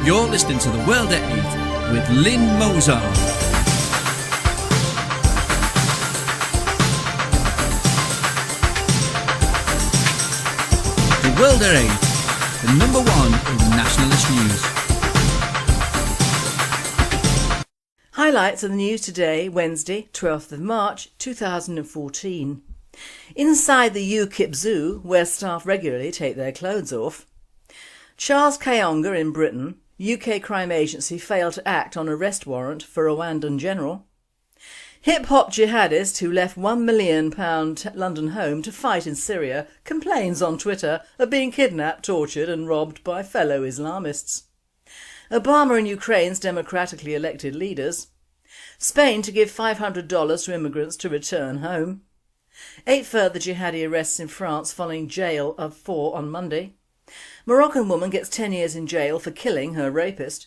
You're listening to The World at 8 with Lynn Mozart. The World at 8, the number one in nationalist news. Highlights of the news today, Wednesday, 12th of March 2014. Inside the UKIP zoo, where staff regularly take their clothes off. Charles Kayonga in Britain, UK crime agency failed to act on arrest warrant for Rwandan general. Hip-hop jihadist who left £1 million London home to fight in Syria complains on Twitter of being kidnapped, tortured and robbed by fellow Islamists. Obama and Ukraine's democratically elected leaders. Spain to give $500 to immigrants to return home. 8 further jihadi arrests in France following jail of 4 on Monday. Moroccan woman gets 10 years in jail for killing her rapist.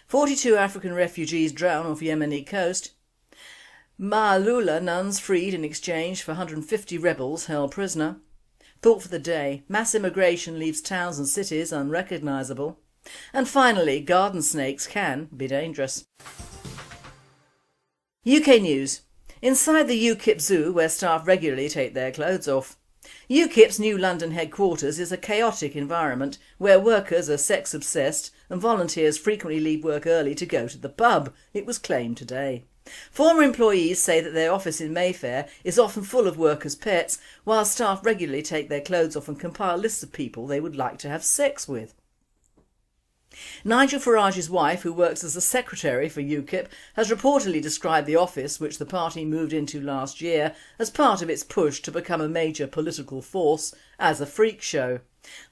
42 African refugees drown off Yemeni coast. Ma'alula nuns freed in exchange for 150 rebels held prisoner. Thought for the day, mass immigration leaves towns and cities unrecognisable. And finally, garden snakes can be dangerous. UK news. Inside the UKIP zoo, where staff regularly take their clothes off. UKIP's new London headquarters is a chaotic environment where workers are sex obsessed and volunteers frequently leave work early to go to the pub, it was claimed today. Former employees say that their office in Mayfair is often full of workers' pets, while staff regularly take their clothes off and compile lists of people they would like to have sex with. Nigel Farage's wife, who works as a secretary for UKIP, has reportedly described the office, which the party moved into last year as part of its push to become a major political force, as a freak show.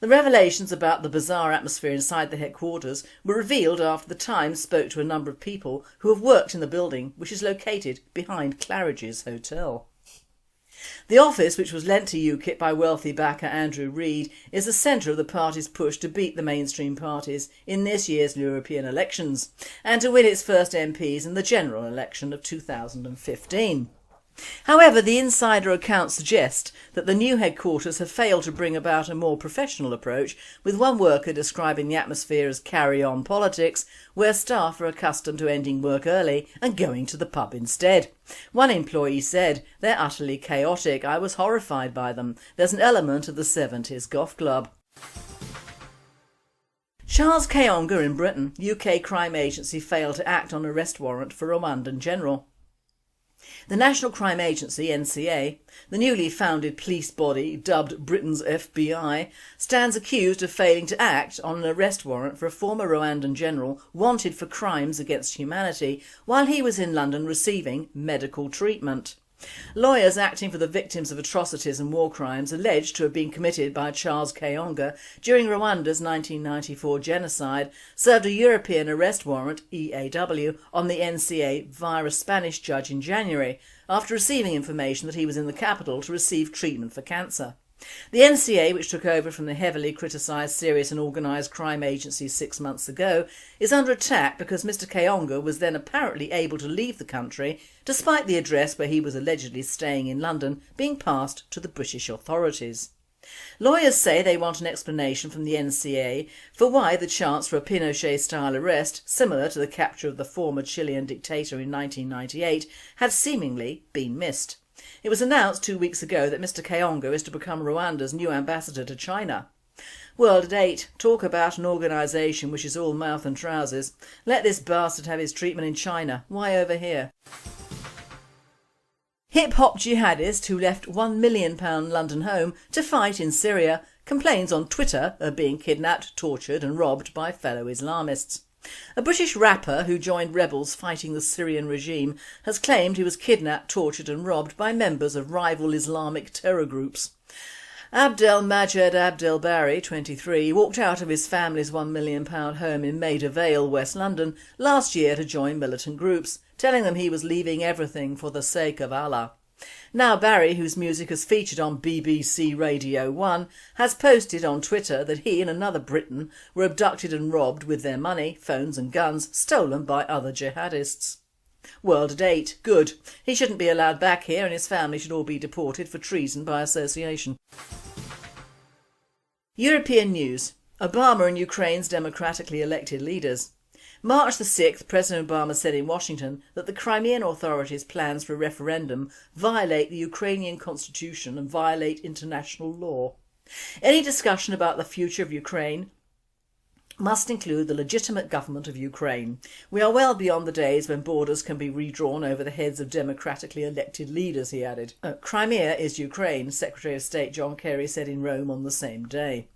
The revelations about the bizarre atmosphere inside the headquarters were revealed after the Times spoke to a number of people who have worked in the building, which is located behind Claridge's Hotel. The office, which was lent to UKIP by wealthy backer Andrew Reid, is the centre of the party's push to beat the mainstream parties in this year's European elections and to win its first MPs in the general election of 2015. However, the insider accounts suggest that the new headquarters have failed to bring about a more professional approach, with one worker describing the atmosphere as carry-on politics, where staff are accustomed to ending work early and going to the pub instead. One employee said, "They're utterly chaotic. I was horrified by them. There's an element of the 70s golf club." Charles Kayonga in Britain, UK crime agency failed to act on arrest warrant for Rwandan general. The National Crime Agency, NCA, the newly founded police body dubbed Britain's FBI, stands accused of failing to act on an arrest warrant for a former Rwandan general wanted for crimes against humanity while he was in London receiving medical treatment. Lawyers acting for the victims of atrocities and war crimes alleged to have been committed by Charles Kayonga during Rwanda's 1994 genocide served a European arrest warrant, EAW, on the NCA via a Spanish judge in January after receiving information that he was in the capital to receive treatment for cancer. The NCA, which took over from the heavily criticised Serious and Organised Crime Agency 6 months ago, is under attack because Mr Kayonga was then apparently able to leave the country despite the address where he was allegedly staying in London being passed to the British authorities. Lawyers say they want an explanation from the NCA for why the chance for a Pinochet-style arrest, similar to the capture of the former Chilean dictator in 1998, had seemingly been missed. It was announced 2 weeks ago that Mr Kayonga is to become Rwanda's new ambassador to China. World at 8, talk about an organisation which is all mouth and trousers. Let this bastard have his treatment in China. Why over here? Hip-hop jihadist who left £1 million London home to fight in Syria complains on Twitter of being kidnapped, tortured and robbed by fellow Islamists. A British rapper who joined rebels fighting the Syrian regime has claimed he was kidnapped, tortured and robbed by members of rival Islamic terror groups. Abdelmajed Abdelbari, 23, walked out of his family's £1 million home in Maida Vale, West London, last year to join militant groups, telling them he was leaving everything for the sake of Allah. Now Barry, whose music has featured on BBC Radio 1, has posted on Twitter that he and another Briton were abducted and robbed with their money, phones and guns stolen by other jihadists. World at 8. Good. He shouldn't be allowed back here and his family should all be deported for treason by association. European news. Obama and Ukraine's democratically elected leaders. March the 6th, President Obama said in Washington that the Crimean authorities' plans for a referendum violate the Ukrainian constitution and violate international law. Any discussion about the future of Ukraine must include the legitimate government of Ukraine. We are well beyond the days when borders can be redrawn over the heads of democratically elected leaders, he added. Crimea is Ukraine, Secretary of State John Kerry said in Rome on the same day.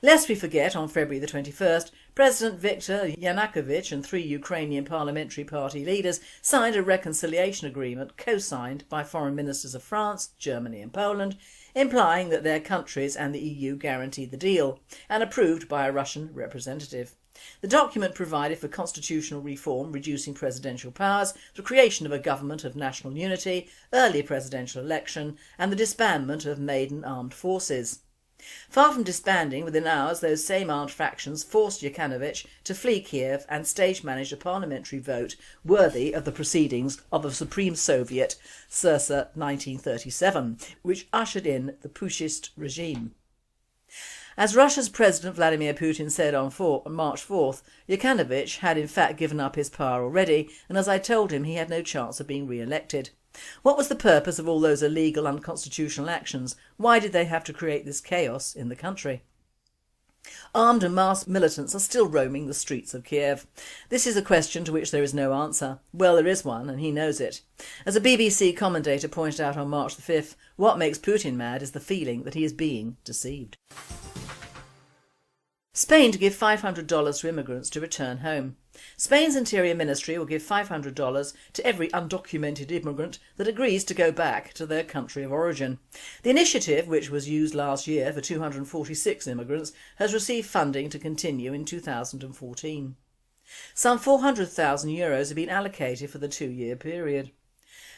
Lest we forget, on February the 21st, President Viktor Yanukovych and 3 Ukrainian parliamentary party leaders signed a reconciliation agreement co-signed by foreign ministers of France, Germany and Poland, implying that their countries and the EU guaranteed the deal, and approved by a Russian representative. The document provided for constitutional reform, reducing presidential powers, the creation of a government of national unity, early presidential election, and the disbandment of maiden armed forces. Far from disbanding, within hours those same armed factions forced Yanukovych to flee Kiev and stage-managed a parliamentary vote worthy of the proceedings of a Supreme Soviet circa 1937, which ushered in the Pushist regime. As Russia's President Vladimir Putin said on March 4th, Yanukovych had in fact given up his power already, and as I told him, he had no chance of being re-elected. What was the purpose of all those illegal, unconstitutional actions? Why did they have to create this chaos in the country? Armed and masked militants are still roaming the streets of Kiev. This is a question to which there is no answer. Well, there is one, and he knows it. As a BBC commentator pointed out on March the 5th, what makes Putin mad is the feeling that he is being deceived. Spain to give $500 to immigrants to return home. Spain's Interior Ministry will give $500 to every undocumented immigrant that agrees to go back to their country of origin. The initiative, which was used last year for 246 immigrants, has received funding to continue in 2014. Some €400,000 have been allocated for the 2-year period.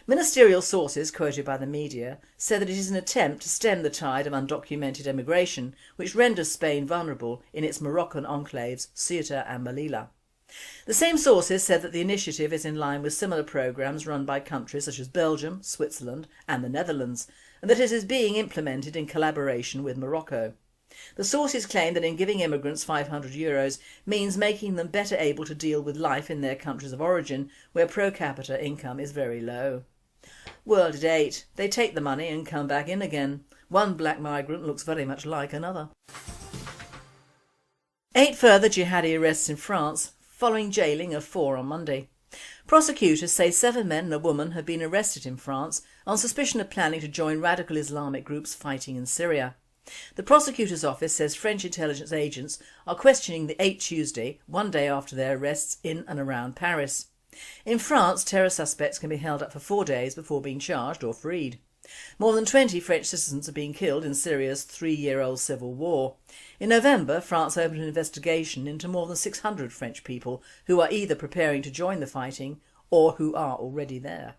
Ministerial sources quoted by the media said that it is an attempt to stem the tide of undocumented emigration, which renders Spain vulnerable in its Moroccan enclaves Ceuta and Melilla. The same sources said that the initiative is in line with similar programmes run by countries such as Belgium, Switzerland and the Netherlands, and that it is being implemented in collaboration with Morocco. The sources claim that in giving immigrants €500 means making them better able to deal with life in their countries of origin, where per capita income is very low. World at 8. They take the money and come back in again. One black migrant looks very much like another. 8 further jihadi arrests in France, following jailing of 4 on Monday. Prosecutors say 7 men and a woman have been arrested in France on suspicion of planning to join radical Islamic groups fighting in Syria. The prosecutor's office says French intelligence agents are questioning the 8 Tuesday, one day after their arrests in and around Paris. In France, terror suspects can be held up for 4 days before being charged or freed. More than 20 French citizens are being killed in Syria's 3-year-old civil war. In November, France opened an investigation into more than 600 French people who are either preparing to join the fighting or who are already there.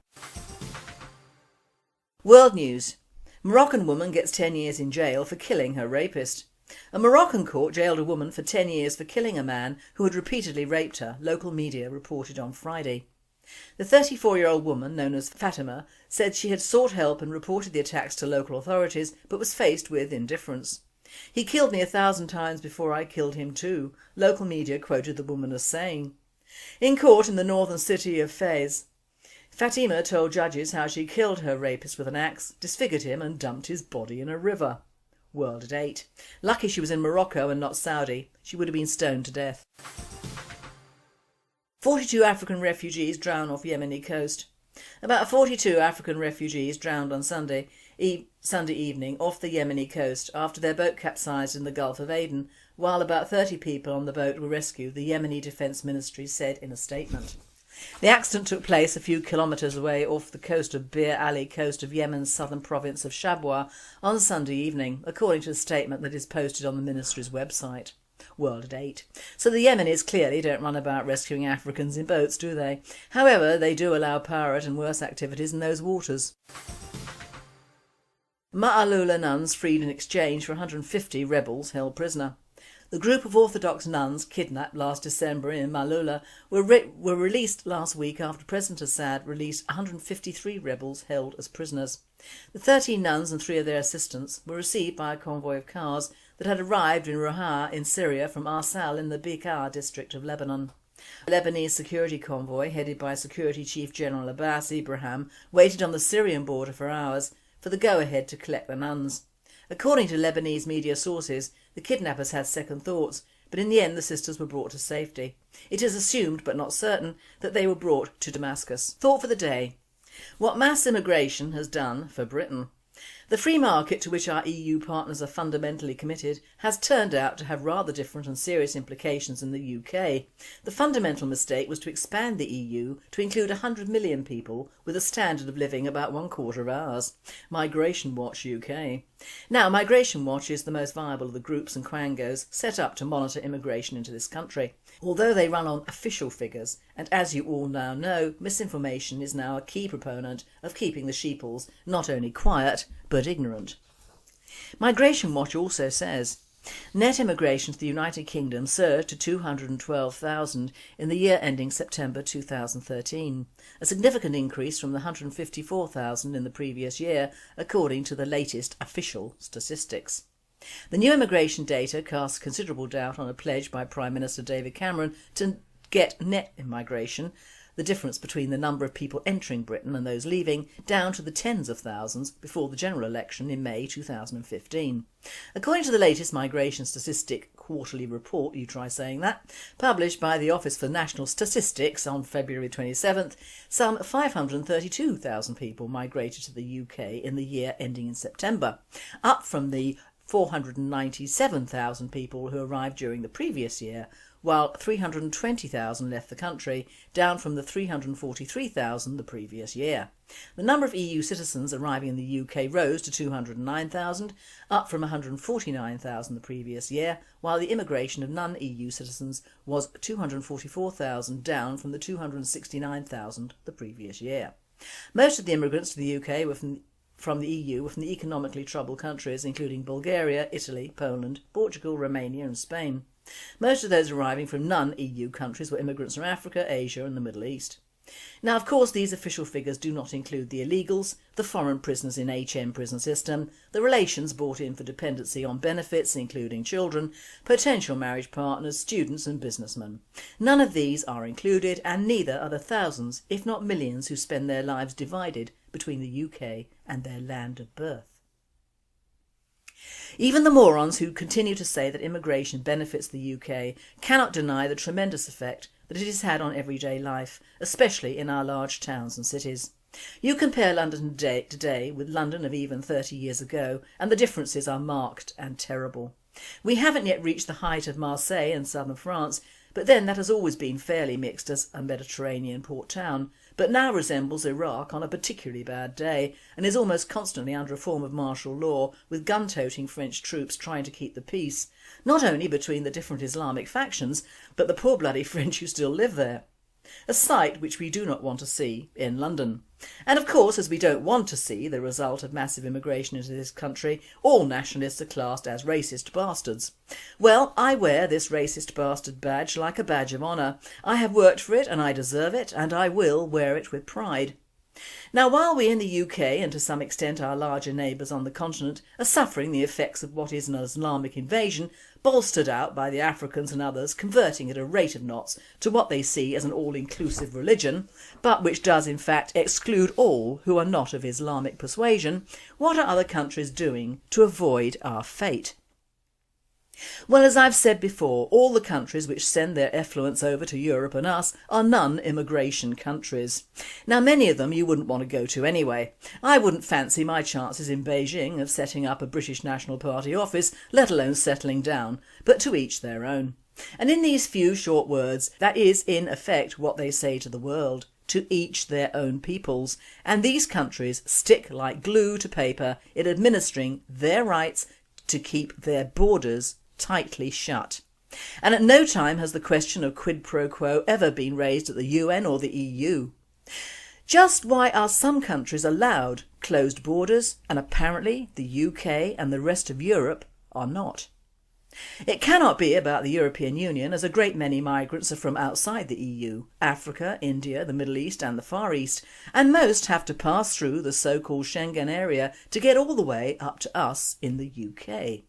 World news. Moroccan woman gets 10 years in jail for killing her rapist. A Moroccan court jailed a woman for 10 years for killing a man who had repeatedly raped her, local media reported on Friday. The 34-year-old woman, known as Fatima, said she had sought help and reported the attacks to local authorities, but was faced with indifference. "He killed me 1,000 times before I killed him too," local media quoted the woman as saying. In court in the northern city of Fez, Fatima told judges how she killed her rapist with an axe, disfigured him and dumped his body in a river. World at 8. Lucky she was in Morocco and not Saudi. She would have been stoned to death. 42 African refugees drown off Yemeni coast. About 42 African refugees drowned on Sunday evening off the Yemeni coast after their boat capsized in the Gulf of Aden, while about 30 people on the boat were rescued, the Yemeni Defence Ministry said in a statement. The accident took place a few kilometres away off the coast of Bir Ali coast of Yemen's southern province of Shabwa on Sunday evening, according to a statement that is posted on the ministry's website. World at 8. So the Yemenis clearly don't run about rescuing Africans in boats, do they? However, they do allow pirate and worse activities in those waters. Ma'alula nuns freed in exchange for 150 rebels held prisoner. The group of Orthodox nuns kidnapped last December in Malula were released last week after President Assad released 153 rebels held as prisoners. The 13 nuns and 3 of their assistants were received by a convoy of cars that had arrived in Roha in Syria from Arsal in the Bekaa district of Lebanon. A Lebanese security convoy headed by Security Chief General Abbas Ibrahim waited on the Syrian border for hours for the go-ahead to collect the nuns. According to Lebanese media sources, the kidnappers had second thoughts, but in the end the sisters were brought to safety. It is assumed, but not certain, that they were brought to Damascus. Thought for the day. What mass immigration has done for Britain. The free market to which our EU partners are fundamentally committed has turned out to have rather different and serious implications in the UK. The fundamental mistake was to expand the EU to include 100 million people with a standard of living about 1/4 of ours. Migration Watch UK. Now, Migration Watch is the most viable of the groups and quangos set up to monitor immigration into this country. Although they run on official figures, and as you all now know, misinformation is now a key proponent of keeping the sheeples not only quiet but ignorant. Migration Watch also says net immigration to the United Kingdom surged to 212,000 in the year ending September 2013, a significant increase from the 154,000 in the previous year, according to the latest official statistics. The new immigration data casts considerable doubt on a pledge by Prime Minister David Cameron to get net immigration, the difference between the number of people entering Britain and those leaving, down to the tens of thousands before the general election in May 2015. According to the latest Migration Statistic Quarterly Report, you try saying that, published by the Office for National Statistics on February 27th, some 532,000 people migrated to the UK in the year ending in September, up from the 497,000 people who arrived during the previous year, while 320,000 left the country, down from the 343,000 the previous year. The number of EU citizens arriving in the UK rose to 209,000, up from 149,000 the previous year, while the immigration of non-EU citizens was 244,000, down from the 269,000 the previous year. Most of the immigrants to the UK were from the EU were from the economically troubled countries including Bulgaria, Italy, Poland, Portugal, Romania and Spain. Most of those arriving from non-EU countries were immigrants from Africa, Asia and the Middle East. Now, of course, these official figures do not include the illegals, the foreign prisoners in HM prison system, the relations brought in for dependency on benefits including children, potential marriage partners, students and businessmen. None of these are included, and neither are the thousands, if not millions, who spend their lives divided between the UK and their land of birth. Even the morons who continue to say that immigration benefits the UK cannot deny the tremendous effect that it has had on everyday life, especially in our large towns and cities. You compare London today with London of even 30 years ago and the differences are marked and terrible. We haven't yet reached the height of Marseille in southern France, but then that has always been fairly mixed as a Mediterranean port town, but now resembles Iraq on a particularly bad day and is almost constantly under a form of martial law, with gun-toting French troops trying to keep the peace, not only between the different Islamic factions, but the poor bloody French who still live there. A sight which we do not want to see in London. And of course, as we don't want to see the result of massive immigration into this country, all nationalists are classed as racist bastards. Well, I wear this racist bastard badge like a badge of honour. I have worked for it and I deserve it, and I will wear it with pride. Now, while we in the UK, and to some extent our larger neighbours on the continent, are suffering the effects of what is an Islamic invasion, bolstered out by the Africans and others converting at a rate of knots to what they see as an all-inclusive religion, but which does in fact exclude all who are not of Islamic persuasion, what are other countries doing to avoid our fate? Well, as I've said before, all the countries which send their effluents over to Europe and us are non-immigration countries. Now, many of them you wouldn't want to go to anyway. I wouldn't fancy my chances in Beijing of setting up a British National Party office, let alone settling down, but to each their own. And in these few short words, that is in effect what they say to the world. To each their own peoples, and these countries stick like glue to paper in administering their rights to keep their borders tightly shut. And at no time has the question of quid pro quo ever been raised at the UN or the EU. Just why are some countries allowed closed borders and apparently the UK and the rest of Europe are not? It cannot be about the European Union, as a great many migrants are from outside the EU, Africa, India, the Middle East and the Far East, and most have to pass through the so-called Schengen area to get all the way up to us in the UK.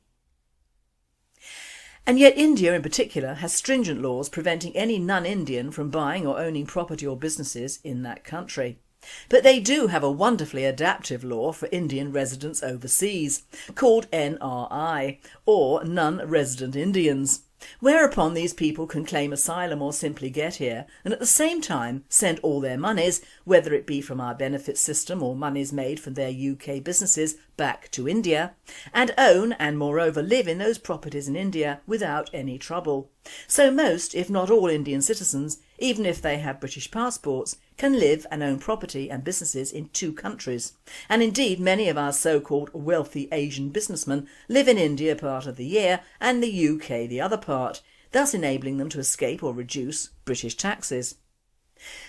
And yet India in particular has stringent laws preventing any non-Indian from buying or owning property or businesses in that country. But they do have a wonderfully adaptive law for Indian residents overseas, called NRI, or Non-Resident Indians, whereupon these people can claim asylum or simply get here and at the same time send all their monies, whether it be from our benefit system or monies made from their UK businesses, back to India, and own and moreover live in those properties in India without any trouble. So most, if not all Indian citizens, even if they have British passports, can live and own property and businesses in two countries. And indeed many of our so-called wealthy Asian businessmen live in India part of the year and the UK the other part, thus enabling them to escape or reduce British taxes.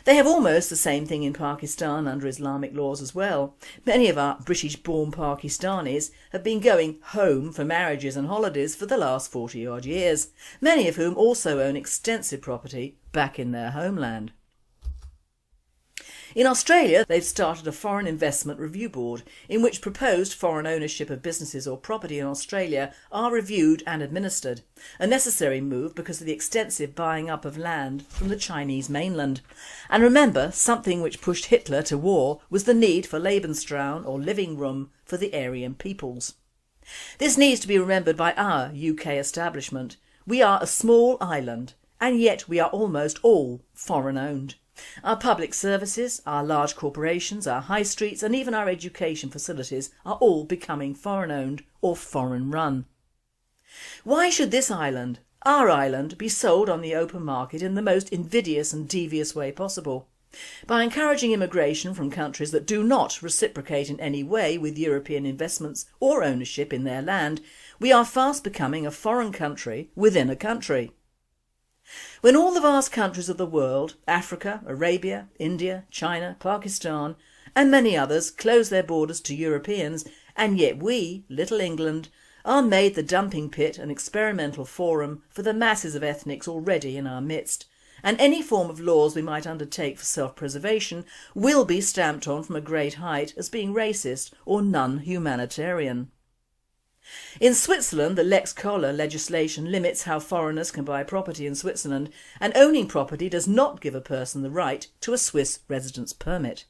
They have almost the same thing in Pakistan under Islamic laws as well. Many of our British-born Pakistanis have been going home for marriages and holidays for the last 40 odd years, many of whom also own extensive property back in their homeland. In Australia, they've started a Foreign Investment Review Board in which proposed foreign ownership of businesses or property in Australia are reviewed and administered, a necessary move because of the extensive buying up of land from the Chinese mainland. And remember, something which pushed Hitler to war was the need for Lebensraum or living room for the Aryan peoples. This needs to be remembered by our UK establishment. We are a small island and yet we are almost all foreign owned. Our public services, our large corporations, our high streets and even our education facilities are all becoming foreign owned or foreign run. Why should this island, our island, be sold on the open market in the most invidious and devious way possible? By encouraging immigration from countries that do not reciprocate in any way with European investments or ownership in their land, we are fast becoming a foreign country within a country. When all the vast countries of the world, Africa, Arabia, India, China, Pakistan and many others close their borders to Europeans, and yet we, little England, are made the dumping pit and experimental forum for the masses of ethnics already in our midst, and any form of laws we might undertake for self-preservation will be stamped on from a great height as being racist or non-humanitarian. In Switzerland, the Lex Koller legislation limits how foreigners can buy property in Switzerland, and owning property does not give a person the right to a Swiss residence permit.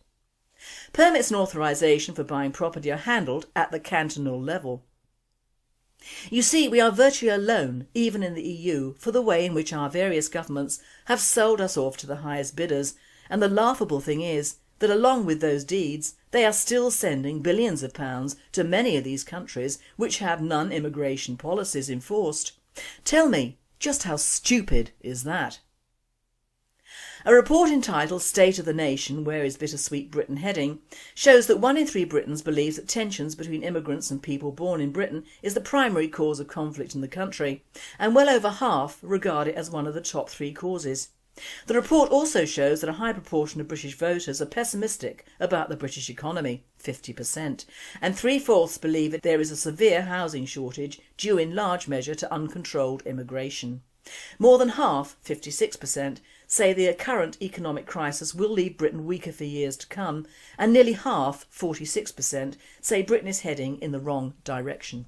Permits and authorisation for buying property are handled at the cantonal level. You see, we are virtually alone, even in the EU, for the way in which our various governments have sold us off to the highest bidders, and the laughable thing is that along with those deeds, they are still sending billions of pounds to many of these countries which have non-immigration policies enforced. Tell me, just how stupid is that? A report entitled State of the Nation, Where is Bittersweet Britain Heading, shows that 1 in 3 Britons believes that tensions between immigrants and people born in Britain is the primary cause of conflict in the country, and well over half regard it as one of the top 3 causes. The report also shows that a high proportion of British voters are pessimistic about the British economy, 50%, and 3/4 believe that there is a severe housing shortage due in large measure to uncontrolled immigration. More than half, 56%, say the current economic crisis will leave Britain weaker for years to come, and nearly half, 46%, say Britain is heading in the wrong direction.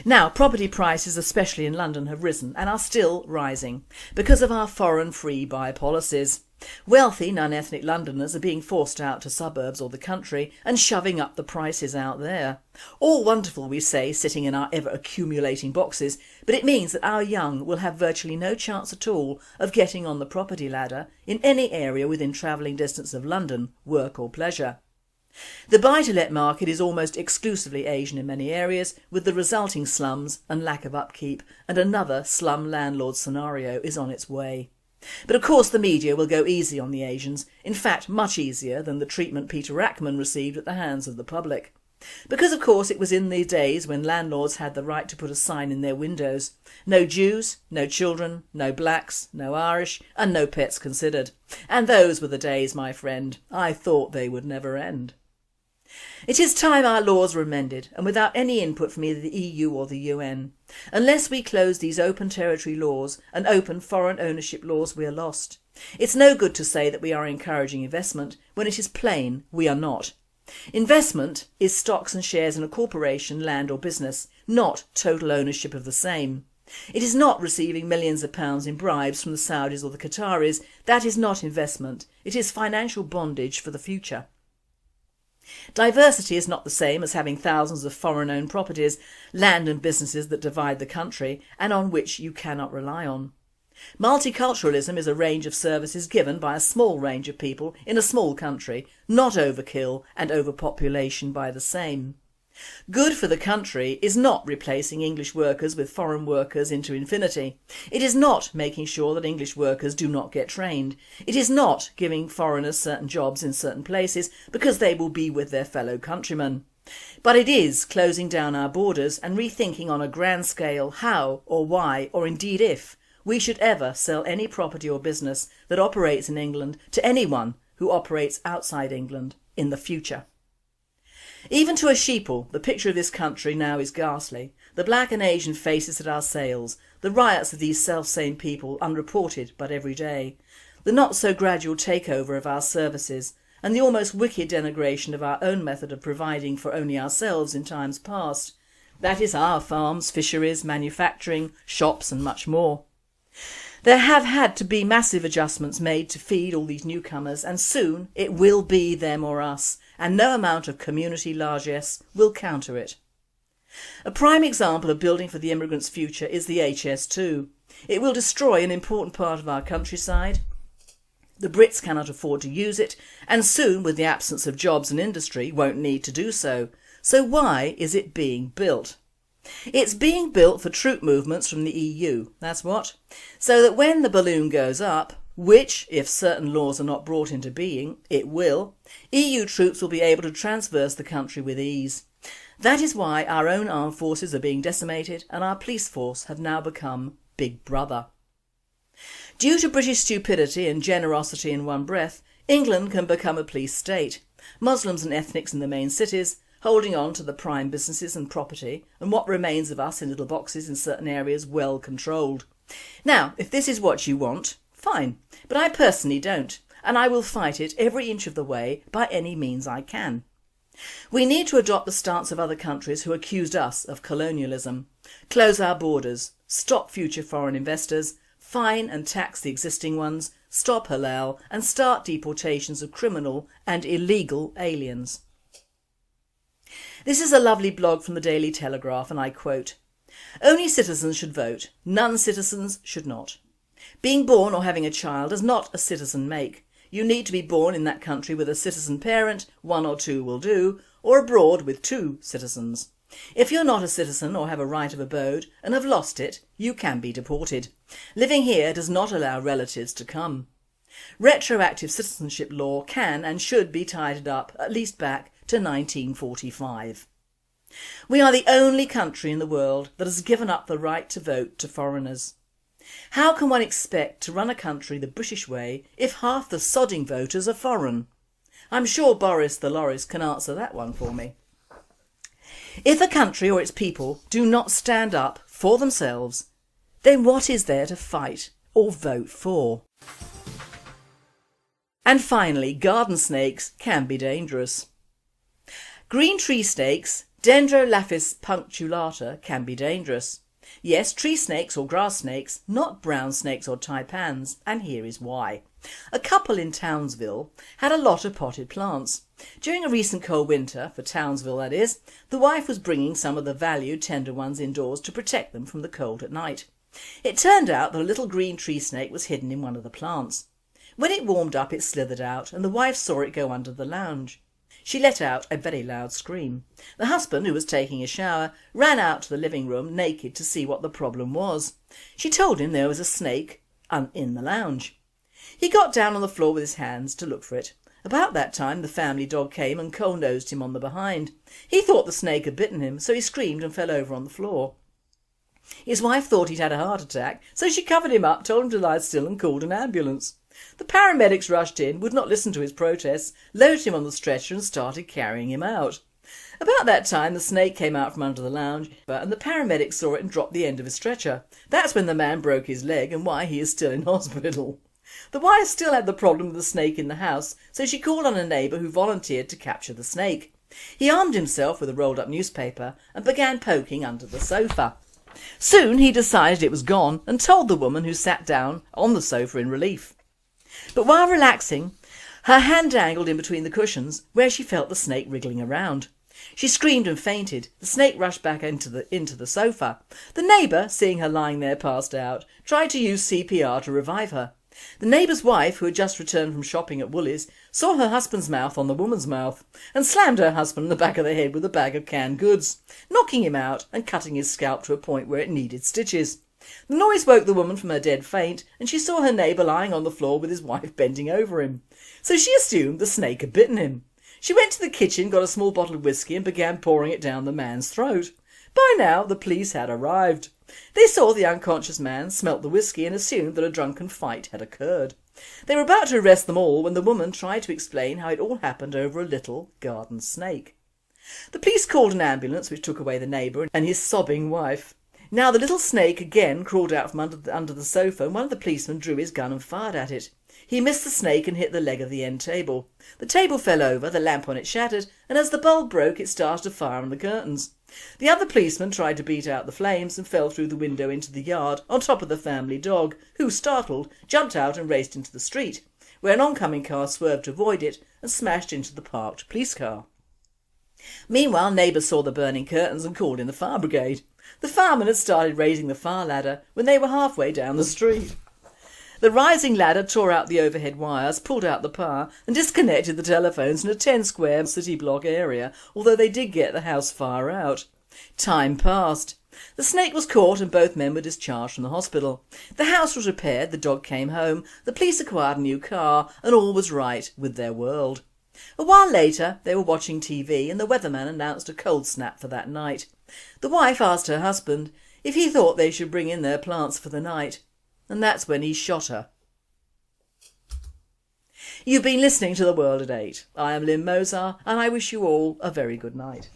Now, property prices, especially in London, have risen and are still rising because of our foreign free buy policies. Wealthy non-ethnic Londoners are being forced out to suburbs or the country and shoving up the prices out there. All wonderful, we say, sitting in our ever accumulating boxes, but it means that our young will have virtually no chance at all of getting on the property ladder in any area within travelling distance of London, work or pleasure. The buy-to-let market is almost exclusively Asian in many areas, with the resulting slums and lack of upkeep, and another slum landlord scenario is on its way. But of course the media will go easy on the Asians, in fact much easier than the treatment Peter Ackman received at the hands of the public. Because of course it was in the days when landlords had the right to put a sign in their windows: no Jews, no children, no blacks, no Irish and no pets considered. And those were the days, my friend, I thought they would never end. It is time our laws were amended, and without any input from either the EU or the UN. Unless we close these open territory laws and open foreign ownership laws, we are lost. It's no good to say that we are encouraging investment when it is plain we are not. Investment is stocks and shares in a corporation, land or business, not total ownership of the same. It is not receiving millions of pounds in bribes from the Saudis or the Qataris. That is not investment. It is financial bondage for the future. Diversity is not the same as having thousands of foreign-owned properties, land and businesses that divide the country and on which you cannot rely on. Multiculturalism is a range of services given by a small range of people in a small country, not overkill and overpopulation by the same. Good for the country is not replacing English workers with foreign workers into infinity. It is not making sure that English workers do not get trained. It is not giving foreigners certain jobs in certain places because they will be with their fellow countrymen. But it is closing down our borders and rethinking on a grand scale how or why or indeed if we should ever sell any property or business that operates in England to anyone who operates outside England in the future. Even to a sheeple, the picture of this country now is ghastly. The black and Asian faces at our sales, the riots of these self-same people unreported but every day, the not so gradual takeover of our services and the almost wicked denigration of our own method of providing for only ourselves in times past. That is our farms, fisheries, manufacturing, shops and much more. There have had to be massive adjustments made to feed all these newcomers, and soon it will be them or us, and no amount of community largesse will counter it. A prime example of building for the immigrants' future is the HS2. It will destroy an important part of our countryside. The Brits cannot afford to use it, and soon, with the absence of jobs and industry, won't need to do so. So why is it being built? It's being built for troop movements from the EU, that's what. So that when the balloon goes up, which, if certain laws are not brought into being, it will, EU troops will be able to traverse the country with ease. That is why our own armed forces are being decimated and our police force have now become Big Brother. Due to British stupidity and generosity in one breath, England can become a police state. Muslims and ethnics in the main cities, holding on to the prime businesses and property and what remains of us in little boxes in certain areas well controlled. Now, if this is what you want, fine, but I personally don't, and I will fight it every inch of the way by any means I can. We need to adopt the stance of other countries who accused us of colonialism, close our borders, stop future foreign investors, fine and tax the existing ones, stop halal and start deportations of criminal and illegal aliens. This is a lovely blog from the Daily Telegraph and I quote, "Only citizens should vote, non-citizens should not. Being born or having a child does not a citizen make. You need to be born in that country with a citizen parent, one or two will do, or abroad with two citizens. If you're not a citizen or have a right of abode and have lost it, you can be deported. Living here does not allow relatives to come. Retroactive citizenship law can and should be tidied up at least back to 1945. We are the only country in the world that has given up the right to vote to foreigners. How can one expect to run a country the British way if half the sodding voters are foreign? I'm sure Boris the Loris can answer that one for me. If a country or its people do not stand up for themselves, then what is there to fight or vote for? And finally, garden snakes can be dangerous. Green tree snakes, Dendrolaphis punctulata, can be dangerous. Yes, tree snakes or grass snakes, not brown snakes or taipans, and here is why. A couple in Townsville had a lot of potted plants. During a recent cold winter, for Townsville that is, the wife was bringing some of the valued tender ones indoors to protect them from the cold at night. It turned out that a little green tree snake was hidden in one of the plants. When it warmed up it slithered out and the wife saw it go under the lounge. She let out a very loud scream. The husband, who was taking a shower, ran out to the living room naked to see what the problem was. She told him there was a snake in the lounge. He got down on the floor with his hands to look for it. About that time the family dog came and cold-nosed him on the behind. He thought the snake had bitten him, so he screamed and fell over on the floor. His wife thought he'd had a heart attack, so she covered him up, told him to lie still and called an ambulance. The paramedics rushed in, would not listen to his protests, loaded him on the stretcher and started carrying him out. About that time the snake came out from under the lounge and the paramedics saw it and dropped the end of his stretcher. That's when the man broke his leg and why he is still in hospital. The wife still had the problem with the snake in the house, so she called on a neighbour who volunteered to capture the snake. He armed himself with a rolled up newspaper and began poking under the sofa. Soon he decided it was gone and told the woman, who sat down on the sofa in relief. But while relaxing, her hand dangled in between the cushions where she felt the snake wriggling around. She screamed and fainted. The snake rushed back into the sofa. The neighbour, seeing her lying there passed out, tried to use CPR to revive her. The neighbour's wife, who had just returned from shopping at Woolies, saw her husband's mouth on the woman's mouth and slammed her husband in the back of the head with a bag of canned goods, knocking him out and cutting his scalp to a point where it needed stitches. The noise woke the woman from her dead faint and she saw her neighbour lying on the floor with his wife bending over him. So she assumed the snake had bitten him. She went to the kitchen, got a small bottle of whiskey and began pouring it down the man's throat. By now the police had arrived. They saw the unconscious man, smelt the whiskey and assumed that a drunken fight had occurred. They were about to arrest them all when the woman tried to explain how it all happened over a little garden snake. The police called an ambulance which took away the neighbour and his sobbing wife. Now the little snake again crawled out from under the sofa and one of the policemen drew his gun and fired at it. He missed the snake and hit the leg of the end table. The table fell over, the lamp on it shattered, and as the bulb broke it started to fire on the curtains. The other policeman tried to beat out the flames and fell through the window into the yard on top of the family dog, who, startled, jumped out and raced into the street, where an oncoming car swerved to avoid it and smashed into the parked police car. Meanwhile, neighbours saw the burning curtains and called in the fire brigade. The firemen had started raising the fire ladder when they were halfway down the street. The rising ladder tore out the overhead wires, pulled out the power and disconnected the telephones in a 10-square city block area, although they did get the house fire out. Time passed. The snake was caught and both men were discharged from the hospital. The house was repaired, the dog came home, the police acquired a new car and all was right with their world. A while later they were watching TV and the weatherman announced a cold snap for that night. The wife asked her husband if he thought they should bring in their plants for the night, and that's when he shot her. You've been listening to The World at 8. I am Lynn Mozar and I wish you all a very good night.